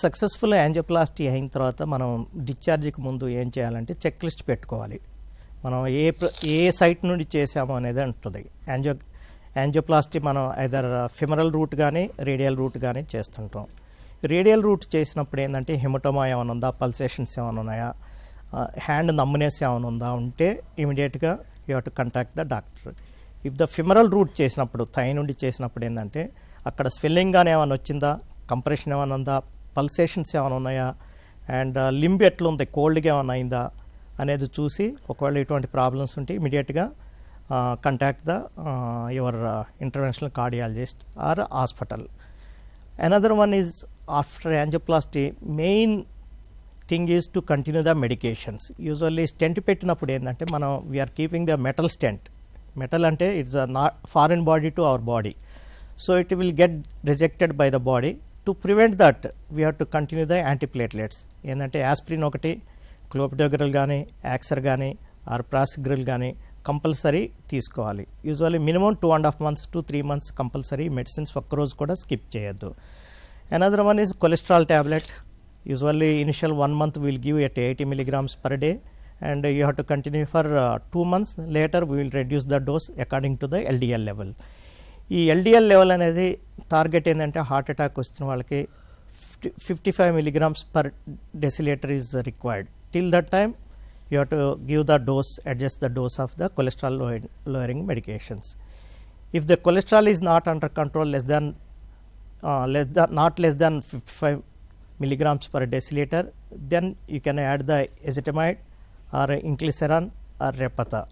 Successful angioplasty అయిన తర్వాత మనం డిశ్చార్జ్కి ముందు ఏం చేయాలంటే చెక్ లిస్ట్ పెట్టుకోవాలి. మనం ఏ సైట్ నుండి చేసామో అనేది ఉంటుంది. యాంజియోప్లాస్టీ మనం ఐదర్ ఫిమరల్ రూట్ కానీ రేడియల్ రూట్ కానీ చేస్తుంటాం. రేడియల్ రూట్ చేసినప్పుడు ఏంటంటే హెమటోమా ఏమైనా ఉందా, పల్సేషన్స్ ఏమైనా ఉన్నాయా, హ్యాండ్ నమ్మునేస్ ఏమైనా ఉందా ఉంటే ఇమీడియట్గా you have to contact the doctor. If the femoral route చేసినప్పుడు థై నుండి చేసినప్పుడు ఏంటంటే అక్కడ స్వెల్లింగ్ కానీ ఏమైనా వచ్చిందా, కంప్రెషన్ ఏమైనా ఉందా, పల్సేషన్స్ ఏమైనా ఉన్నాయా, అండ్ లింబ్ ఎట్లుంది, కోల్డ్గా ఏమైనా అయిందా అనేది చూసి ఒకవేళ ఇటువంటి ప్రాబ్లమ్స్ ఉంటే ఇమీడియట్గా contact the your interventional cardiologist or hospital. Another one is after angioplasty main thing is to continue the medications. Usually stent పెట్టినప్పుడు ఏంటంటే మనం we are keeping the metal stent. Metal అంటే it's not foreign body to our body, so it will get rejected by the body. To prevent that we have to continue the antiplatelets. ఏంటంటే aspirin ఒకటి, clopidogrel కానీ, Axcer కానీ or prasugrel కానీ compulsory తీసుకోవాలి. Usually minimum 2.5 months to 3 months compulsory medicines ఒక్కరోజు కూడా skip చేయొద్దు. Another one is cholesterol tablet. Usually initial 1 month will give at 80 milligrams per day and you have to continue for 2 months. Later we will reduce the dose according to the LDL level. ఈ LDL level అనేది target ఏంటంటే heart attack వచ్చిన వాళ్ళకి 55 milligrams per deciliter is required. Till that time you have to give the dose, adjust the dose of the cholesterol lowering medications. If the cholesterol is not under control, not less than 55 milligrams per deciliter, then you can add the ezetimibe or inclisiran or Repatha.